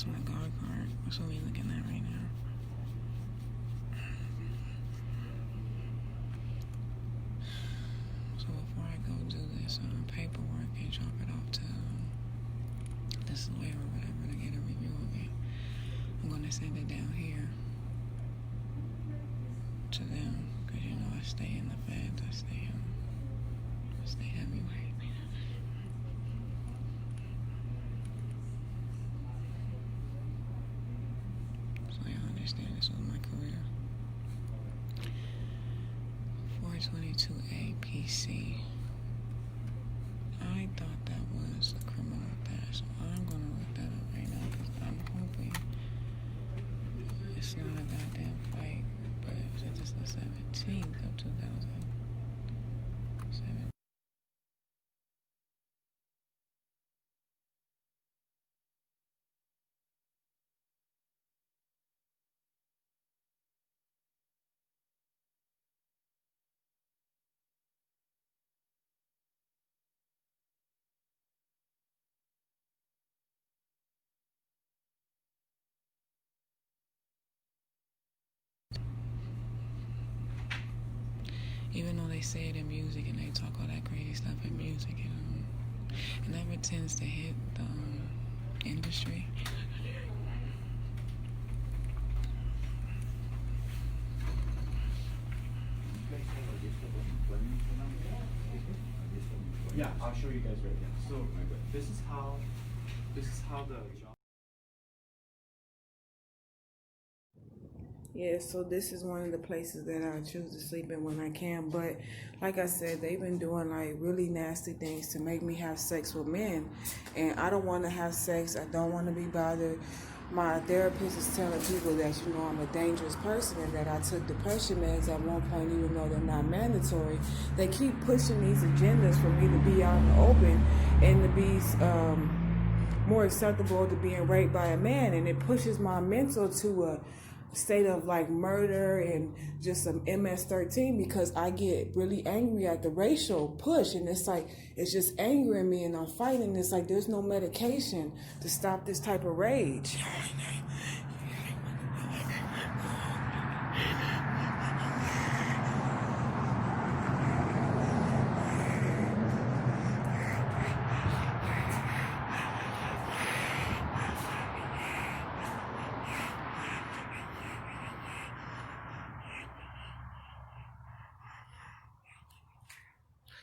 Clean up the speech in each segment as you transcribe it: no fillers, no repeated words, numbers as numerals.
That's my guard card. That's what we're looking at right now. So before I go do this paperwork and drop it off to this lawyer or whatever to get a review of it, I'm going to send it down here to them, because you know I stay in the feds. I stay heavyweight. So y'all understand this was my career. 422A PC. I thought that was a criminal theft, so I'm gonna look that up right now, because I'm hoping it's not a goddamn fight. But since it's the 17th of 2007. Even though they say it in music and they talk all that crazy stuff in music, it never tends to hit the industry. Yeah, I'll show you guys right now. So this is how the job. Yeah, so this is one of the places that I choose to sleep in when I can. But like I said, they've been doing like really nasty things to make me have sex with men. And I don't want to have sex. I don't want to be bothered. My therapist is telling people that, you know, I'm a dangerous person and that I took depression meds at one point, even though they're not mandatory. They keep pushing these agendas for me to be out in the open and to be more acceptable to being raped by a man. And it pushes my mental to a state of like murder and just some MS-13, because I get really angry at the racial push, and it's like it's just angering me and I'm fighting. It's like there's no medication to stop this type of rage.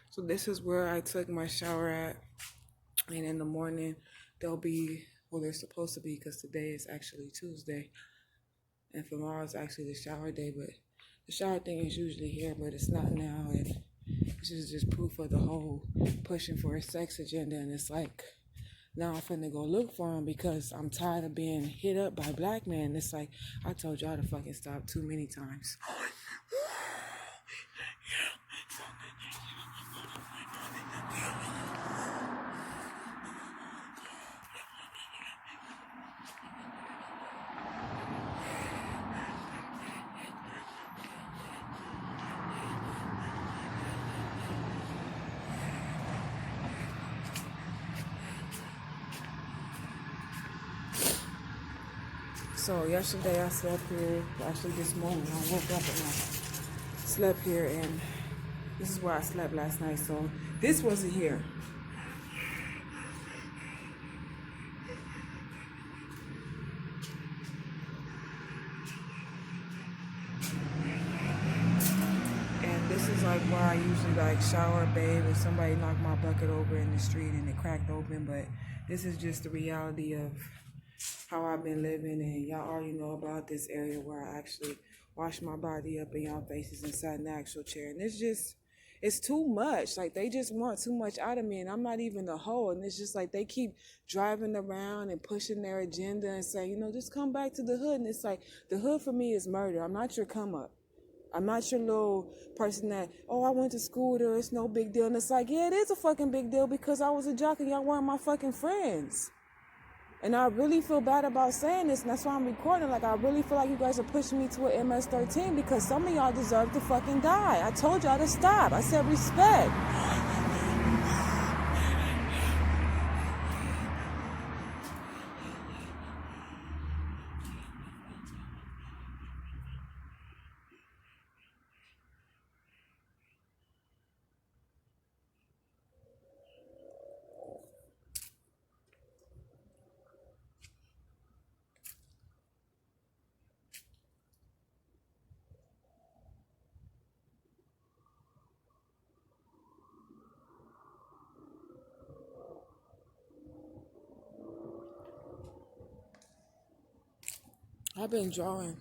So this is where I took my shower at, and in the morning they'll be, well, they're supposed to be, because today is actually Tuesday and tomorrow is actually the shower day, but the shower thing is usually here, but it's not now. And this is just proof of the whole pushing for a sex agenda. And it's like, now I'm finna go look for him because I'm tired of being hit up by black men. It's like, I told y'all to fucking stop too many times. So yesterday I slept here, actually this morning I woke up and I slept here, and this is where I slept last night. So this wasn't here. And this is like where I usually like shower, bathe, if somebody knocked my bucket over in the street and it cracked open. But this is just the reality of how I've been living, and y'all already know about this area where I actually wash my body up in y'all faces and sat in the actual chair. And it's too much. Like, they just want too much out of me, and I'm not even a hoe. And it's just like they keep driving around and pushing their agenda and saying, you know, just come back to the hood. And it's like, the hood for me is murder. I'm not your come up. I'm not your little person that, oh, I went to school with her, it's no big deal. And it's like, yeah, it is a fucking big deal, because I was a jock and y'all weren't my fucking friends. And I really feel bad about saying this, and that's why I'm recording. Like, I really feel like you guys are pushing me to an MS-13, because some of y'all deserve to fucking die. I told y'all to stop. I said respect. I've been drawing.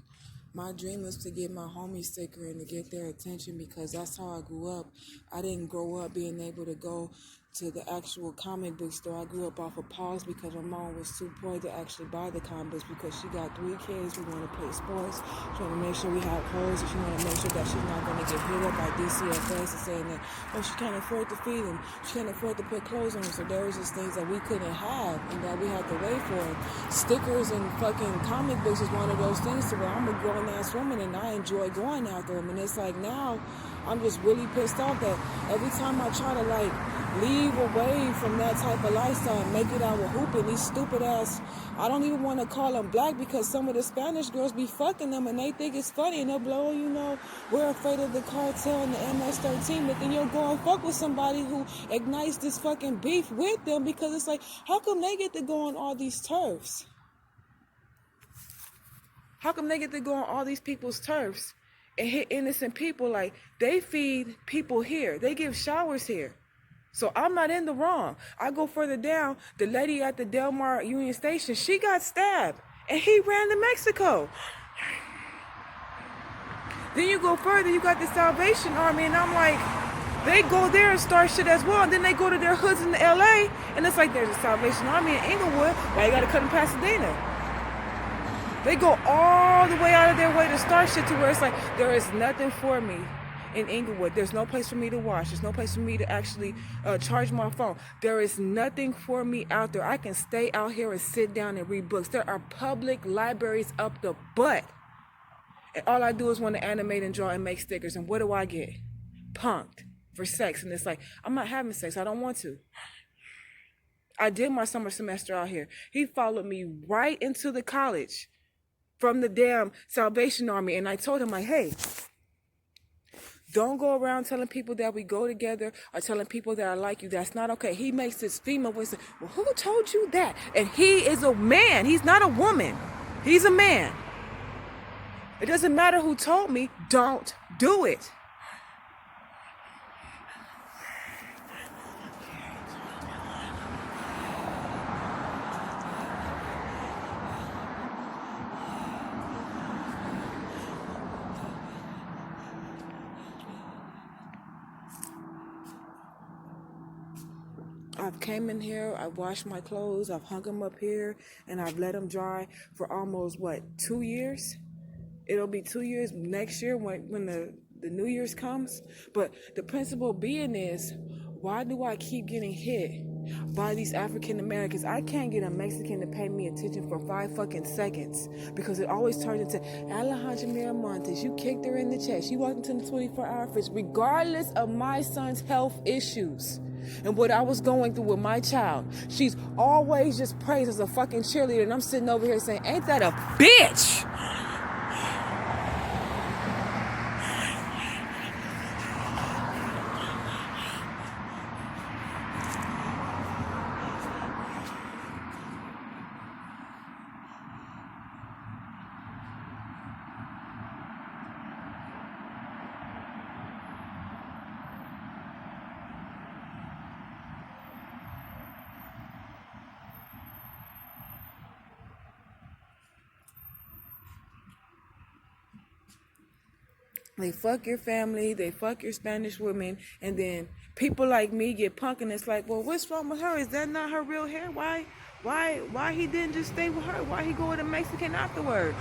My dream is to get my homie sticker and to get their attention because that's how I grew up. I didn't grow up being able to go to the actual comic book store. I grew up off of Paws because my mom was too poor to actually buy the comic books because she got 3 kids. We want to play sports. She want to make sure we have clothes. And she want to make sure that she's not going to get hit up by DCFS and saying that, oh, she can't afford to feed them. She can't afford to put clothes on them. So there was just things that we couldn't have and that we had to wait for. Stickers and fucking comic books is one of those things to where I'm a grown-ass woman and I enjoy going after them. And it's like now I'm just really pissed off that every time I try to like leave away from that type of lifestyle and make it out with hooping, these stupid ass, I don't even want to call them black because some of the Spanish girls be fucking them and they think it's funny and they'll be like, oh, you know, we're afraid of the cartel and the MS-13, but then you'll go and fuck with somebody who ignites this fucking beef with them because it's like, how come they get to go on all these turfs? How come they get to go on all these people's turfs and hit innocent people? Like, they feed people here. They give showers here. So I'm not in the wrong. I go further down. The lady at the Del Mar Union Station, she got stabbed. And he ran to Mexico. Then you go further, you got the Salvation Army. And I'm like, they go there and start shit as well. And then they go to their hoods in LA. And it's like, there's a Salvation Army in Inglewood. Why you got to cut in Pasadena? They go all the way out of their way to start shit to where it's like, there is nothing for me in Inglewood. There's no place for me to wash. There's no place for me to actually charge my phone. There is nothing for me out there. I can stay out here and sit down and read books. There are public libraries up the butt. And all I do is want to animate and draw and make stickers. And what do I get? Punked for sex. And it's like, I'm not having sex. I don't want to. I did my summer semester out here. He followed me right into the college from the damn Salvation Army. And I told him, like, hey, don't go around telling people that we go together or telling people that I like you. That's not okay. He makes this female voice say, well, who told you that? And he is a man. He's not a woman. He's a man. It doesn't matter who told me. Don't do it. I've came in here, I've washed my clothes, I've hung them up here, and I've let them dry for almost, 2 years? It'll be 2 years next year when the New Year's comes. But the principle being is, why do I keep getting hit by these African Americans? I can't get a Mexican to pay me attention for 5 fucking seconds because it always turns into Alejandra Miramontes. You kicked her in the chest. You walked into the 24-hour fridge, regardless of my son's health issues and what I was going through with my child. She's always just praised as a fucking cheerleader, and I'm sitting over here saying, ain't that a bitch? They fuck your family, they fuck your Spanish women, and then people like me get punked, and it's like, well, what's wrong with her? Is that not her real hair? Why he didn't just stay with her? Why he go with a Mexican afterward?